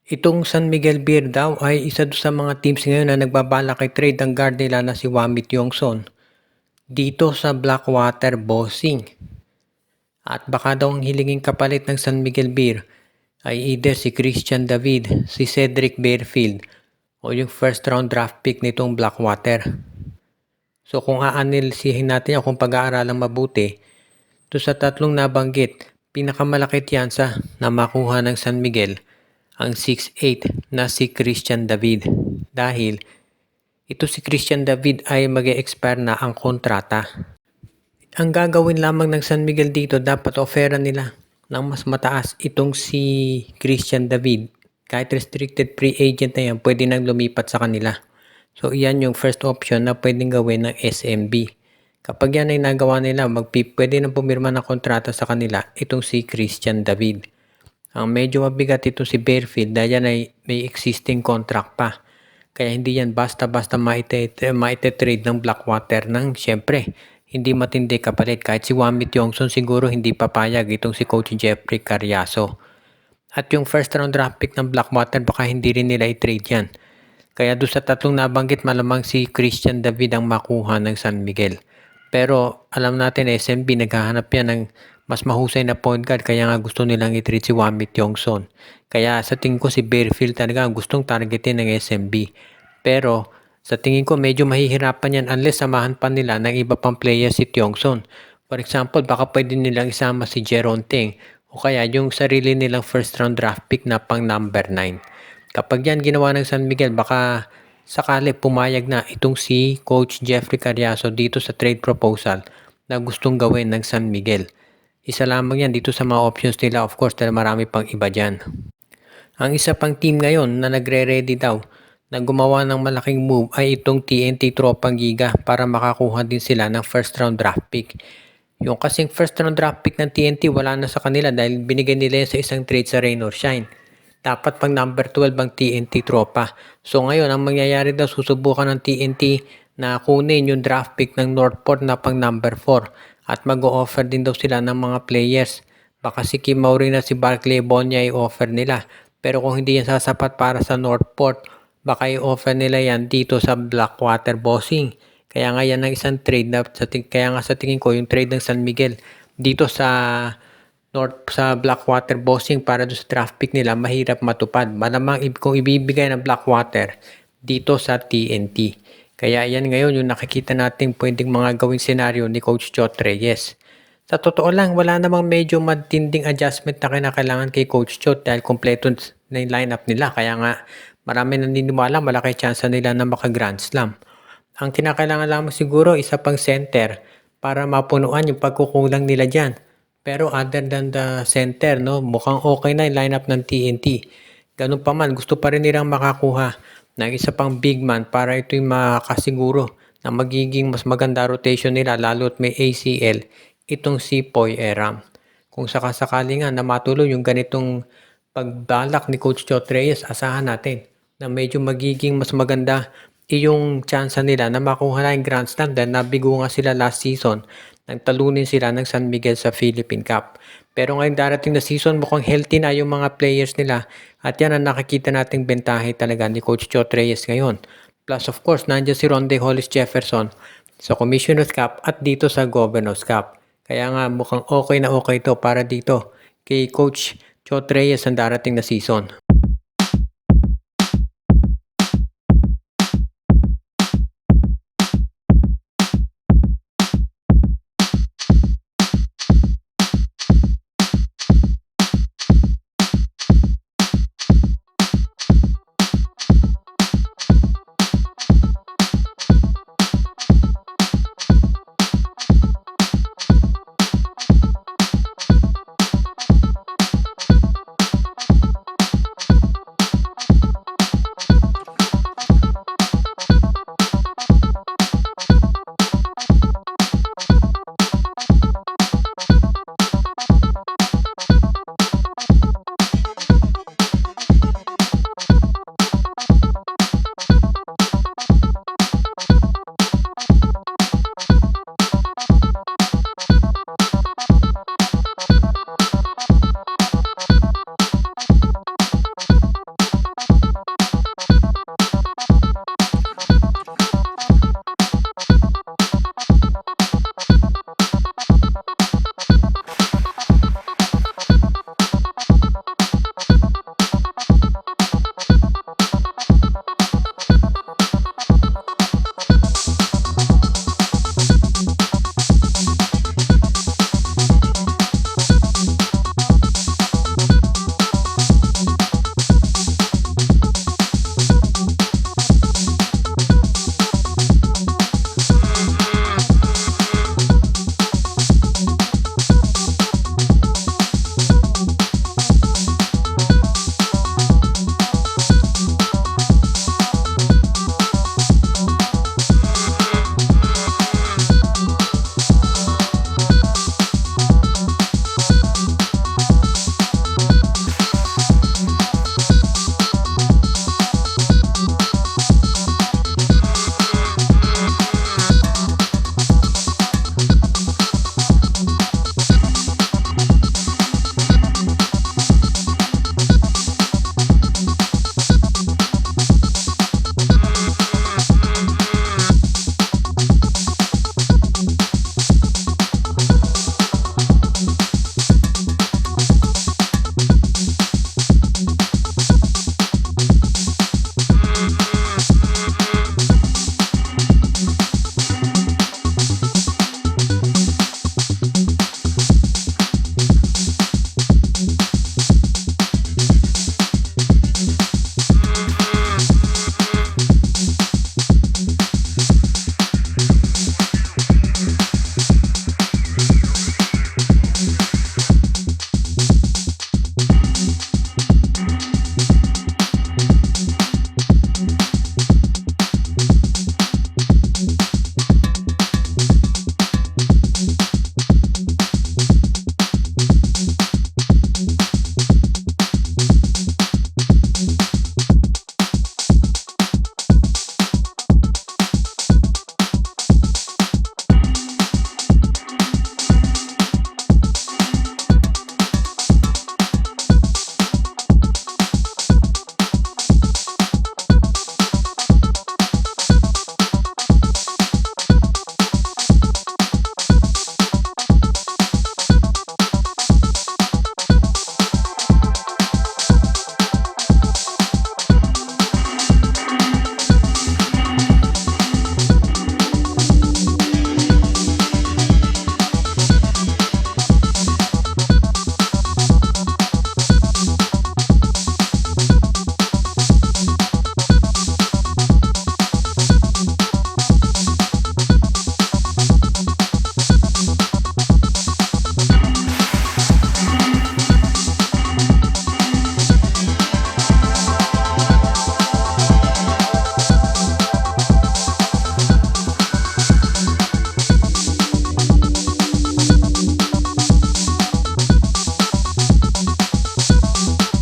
Itong San Miguel Beer daw ay isa sa mga teams ngayon na nagbabalak i-trade ang guard nila na si Wamit Yongson dito sa Blackwater Bossing. At baka daw ang hilinging kapalit ng San Miguel Beer ay either si Christian David, si Cedric Bearfield o yung first round draft pick nitong Blackwater. So kung aanilisihin natin yan, kung pag-aaralang mabuti, to sa tatlong nabanggit, pinakamalaki tiyansa na makuha ng San Miguel ang 6'8 na si Christian David. Dahil ito si Christian David ay mag-e-expire na ang kontrata. Ang gagawin lamang ng San Miguel dito, dapat offeran nila ng mas mataas itong si Christian David. Kahit restricted free agent na yan, pwede nang lumipat sa kanila. So iyan yung first option na pwedeng gawin ng SMB. Kapag yan ay nagawa nila, pwede nang pumirma ng kontrata sa kanila itong si Christian David. Ang medyo mabigat ito si Bearfield dahil yan ay may existing contract pa. Kaya hindi yan basta-basta maite-trade ng Blackwater ng syempre hindi matindi kapalit. Kahit si Wamit Yongson siguro hindi papayag itong si Coach Jeffrey Carriazo. At yung first round draft pick ng Blackwater baka hindi rin nila i-trade yan. Kaya doon sa tatlong nabanggit malamang si Christian David ang makuha ng San Miguel. Pero alam natin SMB naghahanap yan ng mas mahusay na point guard kaya nga gusto nilang i-trade si Wamit Yongson. Kaya sa tingin ko si Bearfield talaga ang gustong targetin ng SMB. Pero sa tingin ko medyo mahihirapan yan unless samahan pa nila ng iba pang player si Yongson. For example, baka pwede nilang isama si Jeron Teng o kaya yung sarili nilang first round draft pick na pang number 9. Kapag yan ginawa ng San Miguel, baka sakali pumayag na itong si Coach Jeffrey Carriazo dito sa trade proposal na gustong gawin ng San Miguel. Isa lamang yan dito sa mga options nila, of course, dahil marami pang iba dyan. Ang isa pang team ngayon na nagre-ready daw na gumawa ng malaking move ay itong TNT Tropang Giga para makakuha din sila ng first round draft pick. Yung kasing first round draft pick ng TNT wala na sa kanila dahil binigay nila yan sa isang trade sa Rain or Shine. Dapat pang number 12 ang TNT Tropa. So ngayon, ang mangyayari daw, susubukan ng TNT na kunin yung draft pick ng Northport na pang number 4. At mag-o-offer din daw sila ng mga players. Baka si Kim Maury na si Barclay Bonya i-offer nila. Pero kung hindi yan sasapat para sa Northport, baka i-offer nila yan dito sa Blackwater Bossing. Kaya nga yan ang isang trade na kaya nga sa tingin ko yung trade ng San Miguel dito sa Blackwater Bossing para doon sa draft pick nila mahirap matupad. Malamang kung ibibigay ng Blackwater dito sa TNT. Kaya yan ngayon yung nakikita nating pwedeng mga gawing senaryo ni Coach Chot Reyes. Sa totoo lang, wala namang medyo matinding adjustment na kinakailangan kay Coach Chot dahil kompleto na yung lineup nila. Kaya nga marami naniniwala malaki chance nila na maka-Grand Slam. Ang kinakailangan lamang siguro isa pang center para mapunuan yung pagkukulang nila dyan. Pero other than the center, no, mukhang okay na yung lineup ng TNT. Ganun pa man, gusto pa rin nilang makakuha ng isa pang big man para ito yung makasiguro na magiging mas maganda rotation nila lalo at may ACL itong si Poy Eram. Kung sakasakali nga na matuloy yung ganitong pagbalak ni Coach Chot Reyes, asahan natin na medyo magiging mas maganda yung chance nila na makuha na yung Grand Slam dahil nabigo nga sila last season nang talunin sila ng San Miguel sa Philippine Cup. Pero ngayong darating na season mukhang healthy na yung mga players nila at yan ang nakikita nating bentahe talaga ni Coach Chot Reyes ngayon. Plus of course nandiyan si Ronde Hollis Jefferson sa Commissioner's Cup at dito sa Governor's Cup. Kaya nga mukhang okay na okay to para dito kay Coach Chot Reyes ang darating na season.